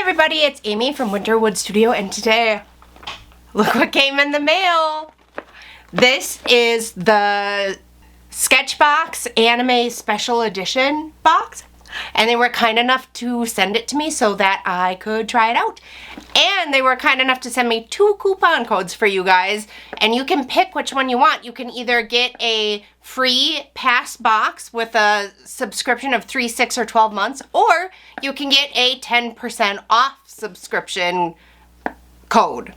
everybody, it's Amy from Northwoods Studio, and today, look what came in the mail. This is the Sketchbox Anime Special Edition box, and they were kind enough to send it to me so that I could try it out. And they were kind enough to send me 2 coupon codes for you guys, and you can pick which one you want. You can either get a free pass box with a subscription of 3, 6, or 12 months, or you can get a 10% off subscription code.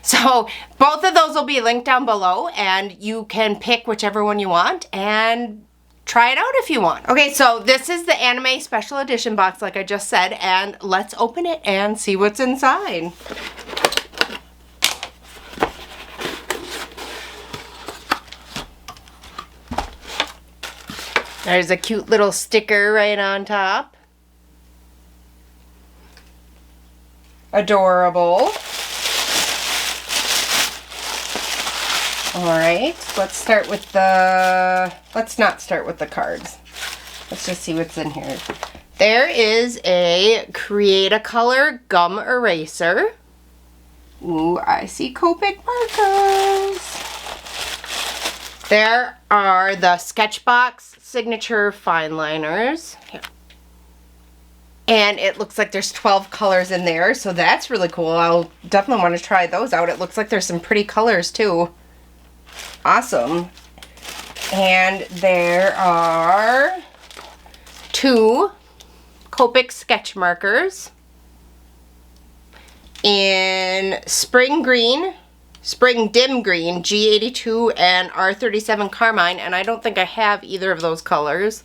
So both of those will be linked down below, and you can pick whichever one you want and try it out if you want. Okay, so this is the Anime Special Edition box, like I just said, and let's open it and see what's inside. There's a cute little sticker right on top. Adorable. Alright, let's not start with the cards. Let's just see what's in here. There is a Create a Color gum eraser. Ooh, I see Copic markers. There are the Sketchbox signature fine liners. Here. And it looks like there's 12 colors in there, so that's really cool. I'll definitely want to try those out. It looks like there's some pretty colors too. Awesome. And there are 2 Copic sketch markers in Spring Green, Spring Dim Green, G82, and R37 Carmine, and I don't think I have either of those colors.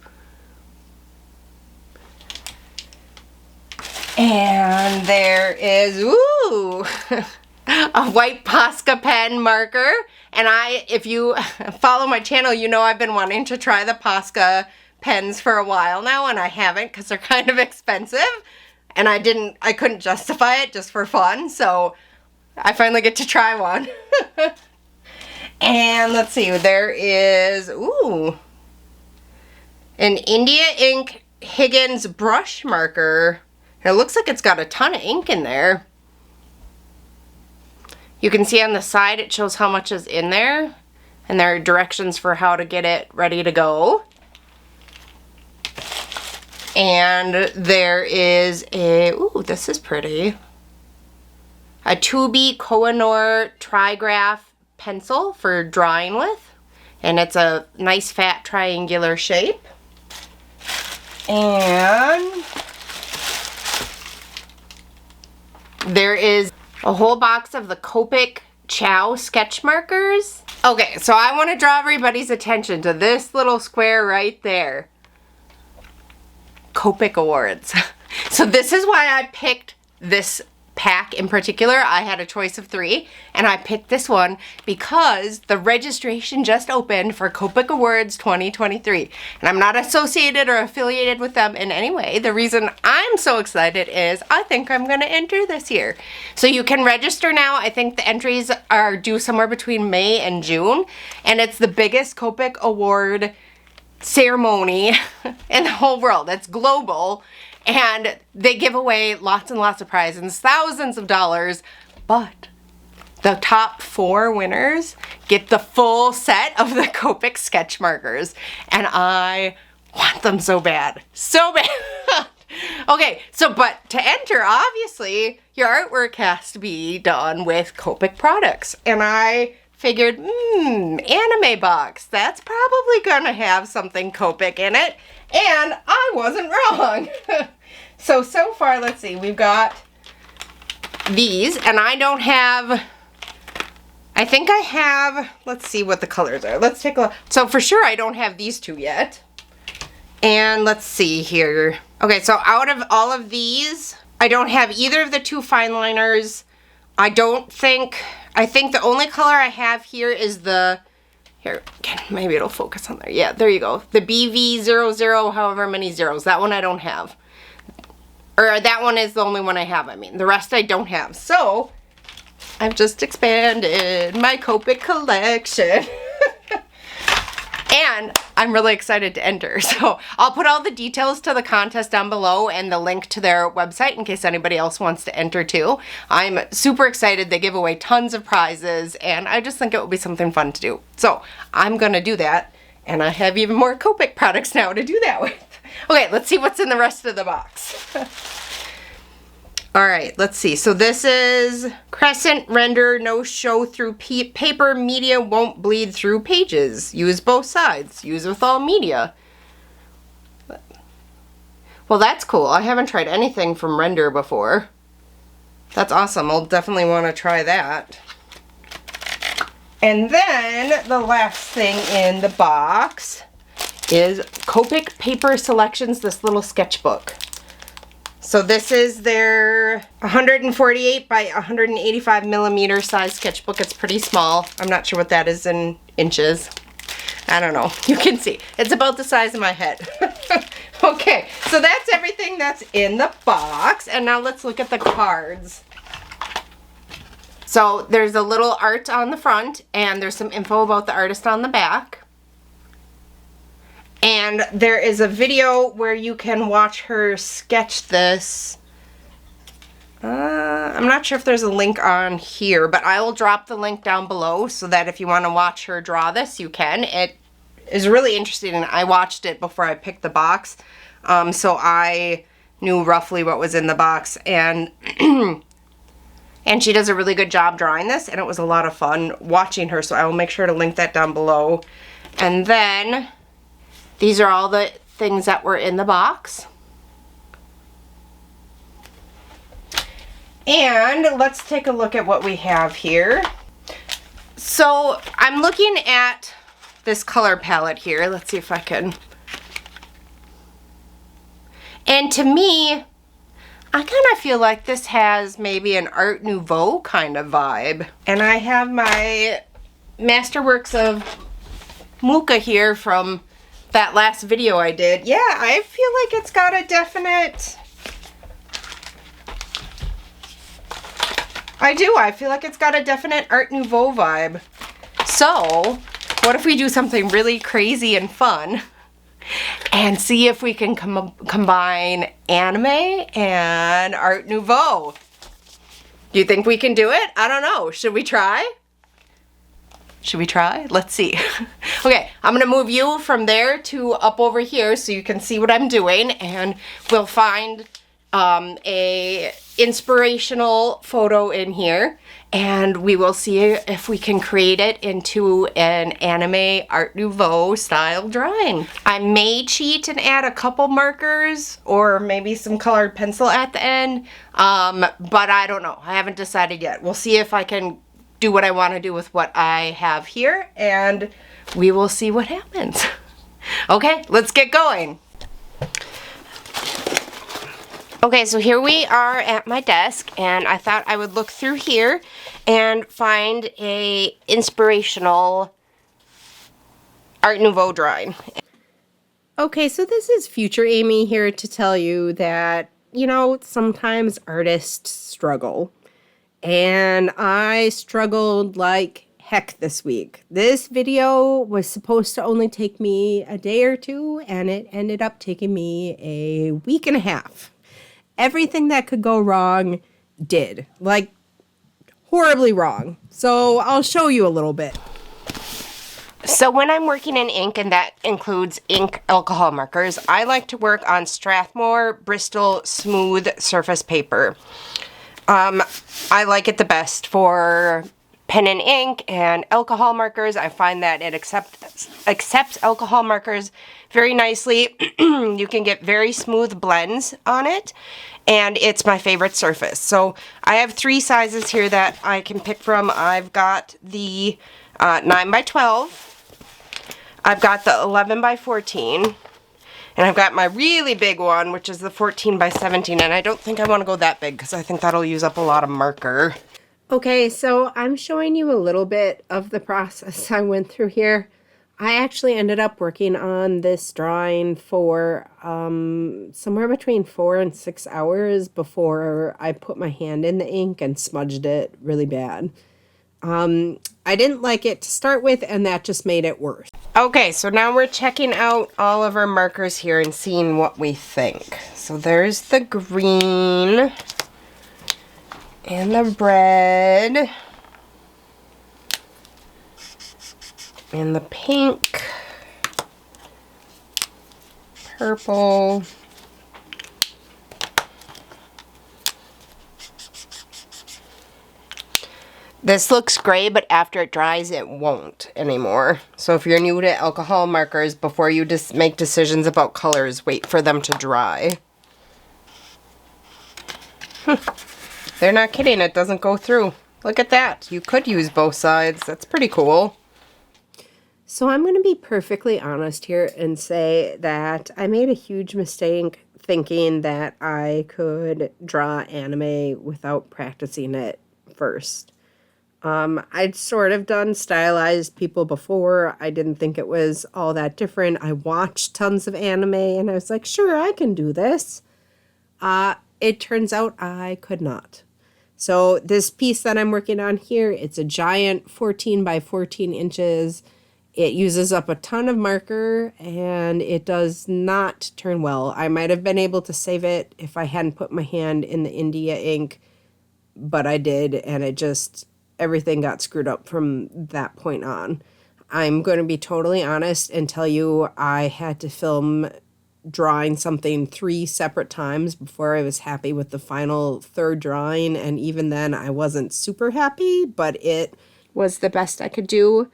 And there is, ooh, a white Posca pen marker. And if you follow my channel, you know I've been wanting to try the Posca pens for a while now, and I haven't because they're kind of expensive. And I couldn't justify it just for fun, so I finally get to try one. And let's see, there is, ooh, an India Ink Higgins brush marker. It looks like it's got a ton of ink in there. You can see on the side it shows how much is in there, and there are directions for how to get it ready to go. And there is a, ooh, this is pretty, a 2B Kohinoor Trigraph pencil for drawing with, and it's a nice fat triangular shape. And there is a whole box of the Copic Chow sketch markers. Okay, so I want to draw everybody's attention to this little square right there. Copic Awards. So this is why I picked this pack in particular. I had a choice of 3, and I picked this one because the registration just opened for Copic Awards 2023. And I'm not associated or affiliated with them in any way. The reason I'm so excited is I think I'm going to enter this year. So you can register now. I think the entries are due somewhere between May and June. And it's the biggest Copic Award ceremony in the whole world. It's global. And they give away lots and lots of prizes, thousands of dollars, but the top 4 winners get the full set of the Copic sketch markers, and I want them so bad. So bad. Okay, so but to enter, obviously, your artwork has to be done with Copic products, and I figured, anime box, that's probably gonna have something Copic in it, and I wasn't wrong. So far, let's see, we've got these, and I don't have, I think I have, let's see what the colors are. Let's take a look. So for sure I don't have these 2 yet. And let's see here. Okay, so out of all of these, I don't have either of the 2 fine liners. I think the only color I have here is the, here, again, maybe it'll focus on there. Yeah, there you go. The BV00, however many zeros. That one I don't have. Or that one is the only one I have, I mean. The rest I don't have. So, I've just expanded my Copic collection. And I'm really excited to enter. So I'll put all the details to the contest down below and the link to their website in case anybody else wants to enter too. I'm super excited. They give away tons of prizes and I just think it would be something fun to do. So I'm gonna do that, and I have even more Copic products now to do that with. Okay, let's see what's in the rest of the box. All right, let's see. So this is Crescent Render, no show through paper, media won't bleed through pages. Use both sides. Use with all media. Well, that's cool. I haven't tried anything from Render before. That's awesome. I'll definitely want to try that. And then the last thing in the box is Copic Paper Selections, this little sketchbook. So this is their 148 by 185 millimeter size sketchbook. It's pretty small. I'm not sure what that is in inches. I don't know. You can see. It's about the size of my head. Okay, so that's everything that's in the box. And now let's look at the cards. So there's a little art on the front, and there's some info about the artist on the back. And there is a video where you can watch her sketch this. I'm not sure if there's a link on here, but I will drop the link down below so that if you want to watch her draw this, you can. It is really interesting, and I watched it before I picked the box, so I knew roughly what was in the box. And and she does a really good job drawing this, and it was a lot of fun watching her, so I will make sure to link that down below. And then these are all the things that were in the box. And let's take a look at what we have here. So I'm looking at this color palette here. Let's see if I can. And to me, I kind of feel like this has maybe an Art Nouveau kind of vibe. And I have my Masterworks of Muka here from that last video I did. Yeah, I feel like it's got a definite... I feel like it's got a definite Art Nouveau vibe. So, what if we do something really crazy and fun and see if we can combine anime and Art Nouveau? Do you think we can do it? I don't know. Should we try? Should we try? Let's see. Okay, I'm gonna move you from there to up over here so you can see what I'm doing, and we'll find a inspirational photo in here, and we will see if we can create it into an anime Art Nouveau style drawing. I may cheat and add a couple markers or maybe some colored pencil at the end, but I don't know. I haven't decided yet. We'll see if I can do what I want to do with what I have here, and we will see what happens. Okay, let's get going. Okay, so here we are at my desk, and I thought I would look through here and find a inspirational Art Nouveau drawing. Okay, so this is future Amy here to tell you that, you know, sometimes artists struggle. And I struggled like heck this week. This video was supposed to only take me a day or two, and it ended up taking me a week and a half. Everything that could go wrong did. Like, horribly wrong. So I'll show you a little bit. So when I'm working in ink, and that includes ink alcohol markers, I like to work on Strathmore Bristol Smooth Surface Paper. I like it the best for pen and ink and alcohol markers. I find that it accepts alcohol markers very nicely. You can get very smooth blends on it, and it's my favorite surface. So I have 3 sizes here that I can pick from. I've got the 9 by 12, I've got the 11 by 14, and I've got my really big one, which is the 14 by 17, and I don't think I want to go that big because I think that'll use up a lot of marker. Okay, so I'm showing you a little bit of the process I went through here. I actually ended up working on this drawing for somewhere between 4 and 6 hours before I put my hand in the ink and smudged it really bad. I didn't like it to start with, and that just made it worse. Okay, so now we're checking out all of our markers here and seeing what we think. So there's the green and the red and the pink, purple, this looks gray, but after it dries, it won't anymore. So if you're new to alcohol markers, before you just make decisions about colors, wait for them to dry. They're not kidding, it doesn't go through. Look at that. You could use both sides. That's pretty cool. So I'm going to be perfectly honest here and say that I made a huge mistake thinking that I could draw anime without practicing it first. I'd sort of done stylized people before. I didn't think it was all that different. I watched tons of anime and I was like, sure, I can do this. It turns out I could not. So this piece that I'm working on here, it's a giant 14 by 14 inches. It uses up a ton of marker and it does not turn well. I might have been able to save it if I hadn't put my hand in the India ink, but I did, and it just, everything got screwed up from that point on. I'm going to be totally honest and tell you I had to film drawing something 3 separate times before I was happy with the final third drawing, and even then I wasn't super happy, but it was the best I could do.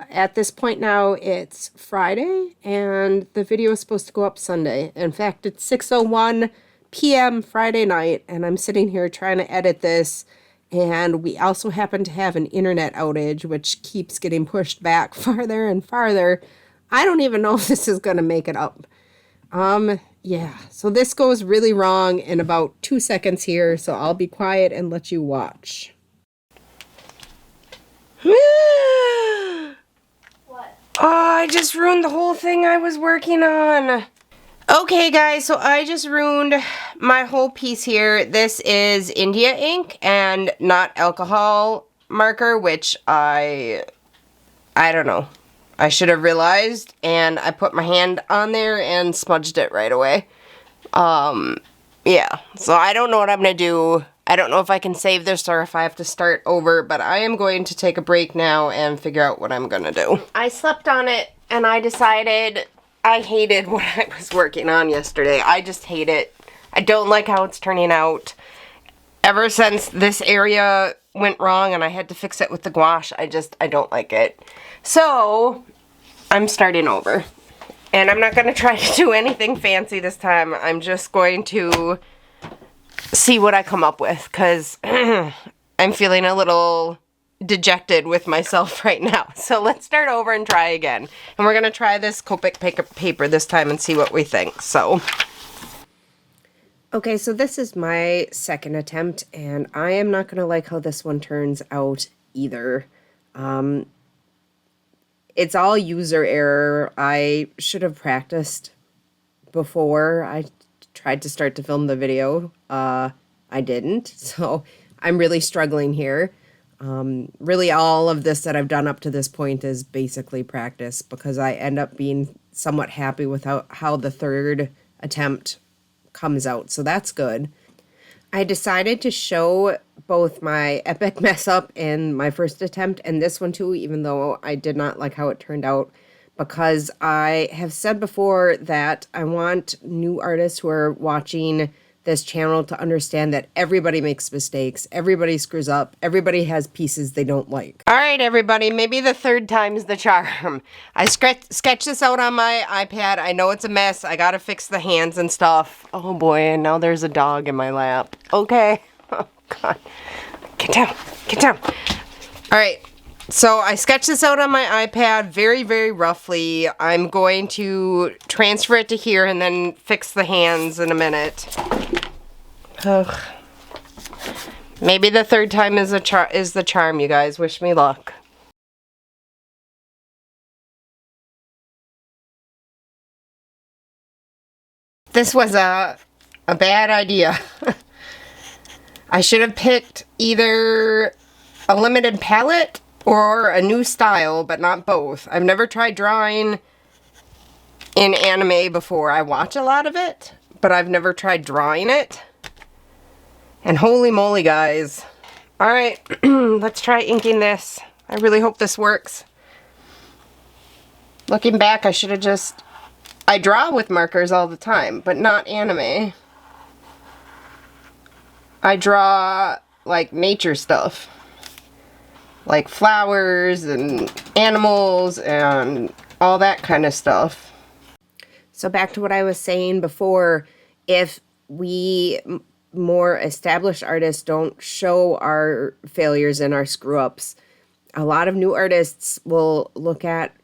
At this point now, it's Friday, and the video is supposed to go up Sunday. In fact, it's 6:01 p.m. Friday night, and I'm sitting here trying to edit this, and we also happen to have an internet outage, which keeps getting pushed back farther and farther. I don't even know if this is going to make it up. Yeah, so this goes really wrong in about 2 seconds here, so I'll be quiet and let you watch. What? Oh, I just ruined the whole thing I was working on. Okay, guys, so I just ruined my whole piece here. This is India ink and not alcohol marker, which I don't know. I should have realized, and I put my hand on there and smudged it right away. Yeah, so I don't know what I'm going to do. I don't know if I can save this or if I have to start over, but I am going to take a break now and figure out what I'm going to do. I slept on it, and I decided I hated what I was working on yesterday. I just hate it. I don't like how it's turning out. Ever since this area went wrong and I had to fix it with the gouache, I don't like it. So, I'm starting over. And I'm not going to try to do anything fancy this time. I'm just going to see what I come up with, because I'm feeling a little dejected with myself right now. So let's start over and try again. And we're going to try this Copic paper this time and see what we think. So, okay, so this is my second attempt, and I am not going to like how this one turns out either. It's all user error. I should have practiced before I tried to start to film the video. I didn't, so I'm really struggling here. Really all of this that I've done up to this point is basically practice, because I end up being somewhat happy with how the third attempt comes out, so that's good. I decided to show both my epic mess up in my first attempt and this one too, even though I did not like how it turned out, because I have said before that I want new artists who are watching this channel to understand that everybody makes mistakes, everybody screws up, everybody has pieces they don't like. all right, everybody, maybe the third time's the charm. I sketched this out on my iPad. I know it's a mess. I gotta fix the hands and stuff. Oh boy, and now there's a dog in my lap. Okay. Oh God. Get down. Get down. All right. So I sketched this out on my iPad very, very roughly. I'm going to transfer it to here and then fix the hands in a minute. Ugh. Maybe the third time is the charm, you guys. Wish me luck. This was a bad idea. I should have picked either a limited palette or a new style, but not both. I've never tried drawing in anime before. I watch a lot of it, but I've never tried drawing it. And holy moly, guys. Alright, let's try inking this. I really hope this works. Looking back, I should have just... I draw with markers all the time, but not anime. I draw, like, nature stuff. Like flowers and animals and all that kind of stuff. So back to what I was saying before, if we more established artists don't show our failures and our screw-ups, a lot of new artists will look at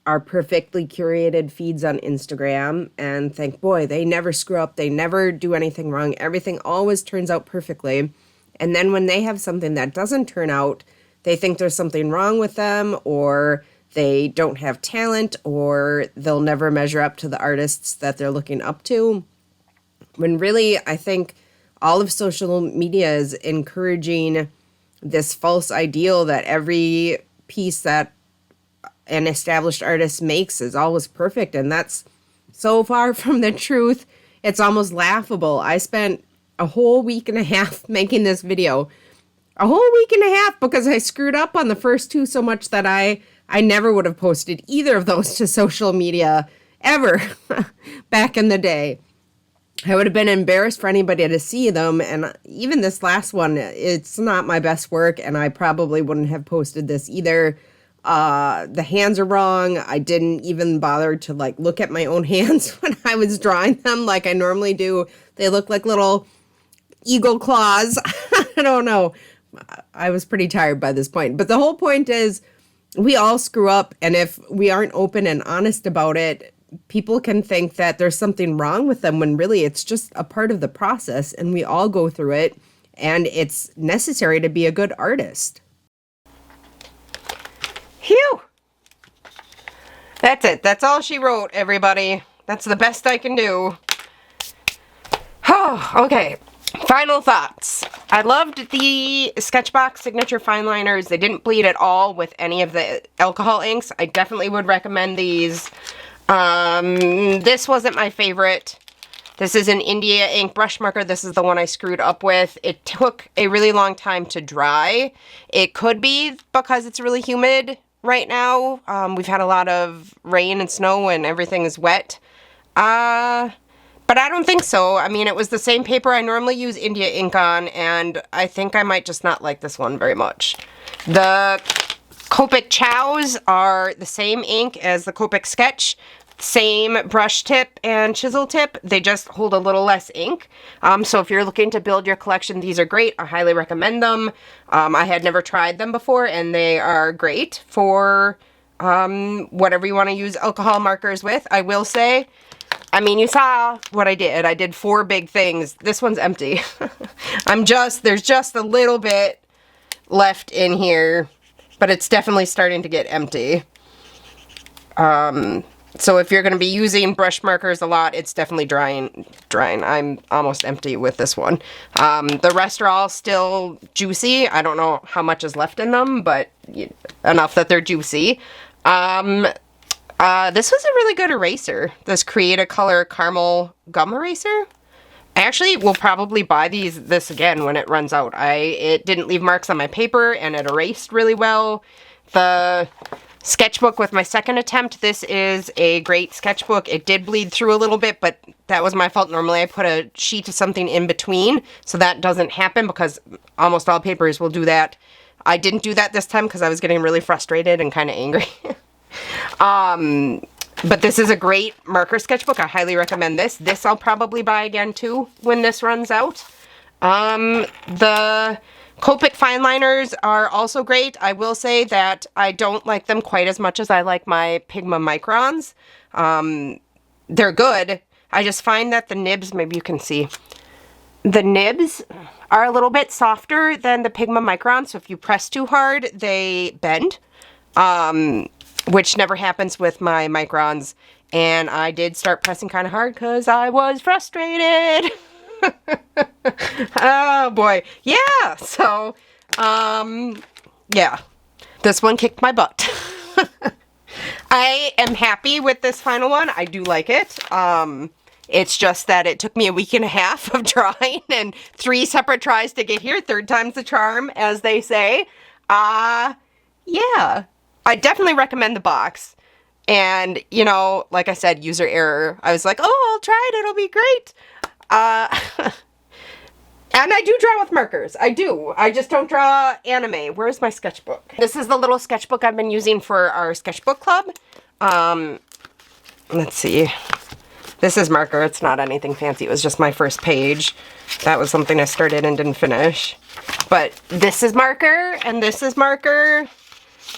our perfectly curated feeds on Instagram and think, boy, they never screw up, they never do anything wrong, everything always turns out perfectly. And then when they have something that doesn't turn out, they think there's something wrong with them, or they don't have talent, or they'll never measure up to the artists that they're looking up to. When really, I think all of social media is encouraging this false ideal that every piece that an established artist makes is always perfect, and that's so far from the truth. It's almost laughable. I spent a whole week and a half making this video. A whole week and a half because I screwed up on the first two so much that I never would have posted either of those to social media ever back in the day. I would have been embarrassed for anybody to see them, and even this last one, it's not my best work, and I probably wouldn't have posted this either. The hands are wrong. I didn't even bother to like look at my own hands when I was drawing them like I normally do. They look like little eagle claws. I don't know. I was pretty tired by this point. But the whole point is we all screw up, and if we aren't open and honest about it, people can think that there's something wrong with them when really it's just a part of the process, and we all go through it, and it's necessary to be a good artist. Phew! That's it. That's all she wrote, everybody. That's the best I can do. Oh, okay. Final thoughts. I loved the Sketchbox signature fine liners. They didn't bleed at all with any of the alcohol inks. I definitely would recommend these. This wasn't my favorite. This is an India ink brush marker. This is the one I screwed up with. It took a really long time to dry. It could be because it's really humid right now. We've had a lot of rain and snow and everything is wet. But I don't think so. I mean, it was the same paper I normally use India ink on, and I think I might just not like this one very much. The Copic Chows are the same ink as the Copic Sketch. Same brush tip and chisel tip. They just hold a little less ink. So if you're looking to build your collection, these are great. I highly recommend them. I had never tried them before, and they are great for whatever you want to use alcohol markers with. I will say, I mean, you saw what I did. I did 4 big things. This one's empty. There's just a little bit left in here, but it's definitely starting to get empty. So if you're going to be using brush markers a lot, it's definitely drying. I'm almost empty with this one. The rest are all still juicy. I don't know how much is left in them, but enough that they're juicy. This was a really good eraser. This Create a Color Caramel Gum Eraser. I actually will probably buy this again when it runs out. It didn't leave marks on my paper, and it erased really well. The sketchbook with my second attempt, this is a great sketchbook. It did bleed through a little bit, but that was my fault. Normally I put a sheet of something in between, so that doesn't happen because almost all papers will do that. I didn't do that this time because I was getting really frustrated and kind of angry. But this is a great marker sketchbook. I highly recommend this. This I'll probably buy again too when this runs out. The Copic fine liners are also great. I will say that I don't like them quite as much as I like my Pigma microns. They're good. I just find that the nibs, maybe you can see, the nibs are a little bit softer than the Pigma microns. So if you press too hard, they bend. Which never happens with my microns, and I did start pressing kind of hard because I was frustrated. Oh boy, yeah. So yeah, this one kicked my butt. I am happy with this final one. I do like it. It's just that it took me a week and a half of drawing and 3 separate tries to get here. 3rd time's the charm, as they say. Yeah, I definitely recommend the box. And, you know, like I said, user error. I was like, oh, I'll try it. It'll be great. And I do draw with markers. I do. I just don't draw anime. Where's my sketchbook? This is the little sketchbook I've been using for our sketchbook club. Let's see. This is marker. It's not anything fancy. It was just my first page. That was something I started and didn't finish. But this is marker, and this is marker,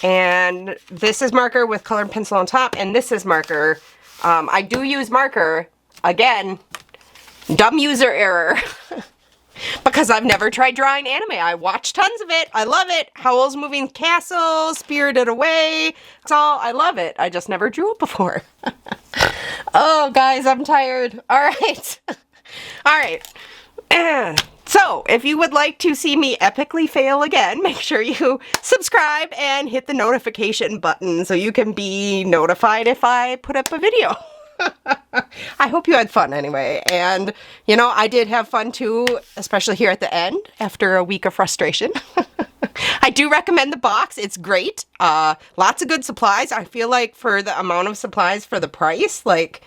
and this is marker with colored pencil on top, and this is marker. I do use marker. Again, dumb user error. Because I've never tried drawing anime. I watch tons of it. I love it. Howl's Moving Castle, Spirited Away. It's all, I love it. I just never drew it before. Oh, guys, I'm tired. All right. All right. So, if you would like to see me epically fail again, make sure you subscribe and hit the notification button so you can be notified if I put up a video. I hope you had fun anyway, and you know, I did have fun too, especially here at the end after a week of frustration. I do recommend the box. It's great. Lots of good supplies. I feel like for the amount of supplies for the price, like,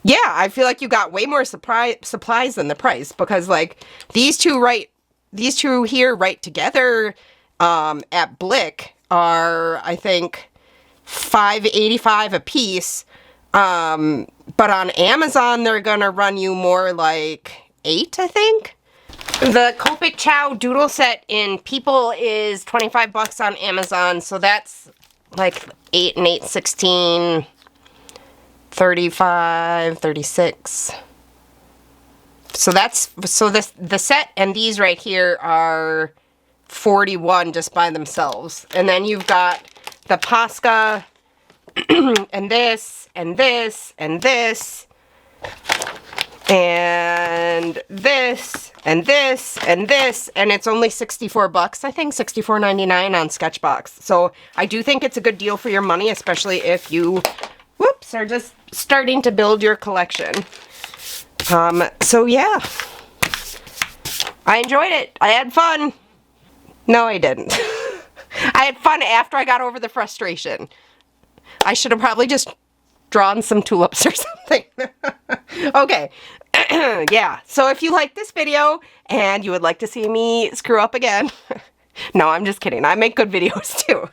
yeah, I feel like you got way more supplies than the price, because like these two here right together at Blick are, I think, $5.85 a piece. But on Amazon, they're gonna run you more like $8, I think. The Copic Chow doodle set in People is $25 on Amazon, so that's like 8 and 8, 16, 35, 36. So the set and these right here are 41 just by themselves. And then you've got the Posca and this, and this, and this, and this, and this, and this, and it's only $64, I think, $64.99 on Sketchbox. So I do think it's a good deal for your money, especially if you, whoops, are just starting to build your collection. So yeah, I enjoyed it. I had fun. No, I didn't. I had fun after I got over the frustration. I should have probably just drawn some tulips or something. Okay. Yeah. So if you like this video and you would like to see me screw up again, no, I'm just kidding. I make good videos too.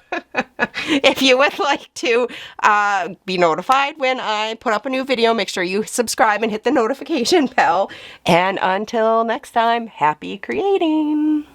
If you would like to be notified when I put up a new video, make sure you subscribe and hit the notification bell. And until next time, happy creating.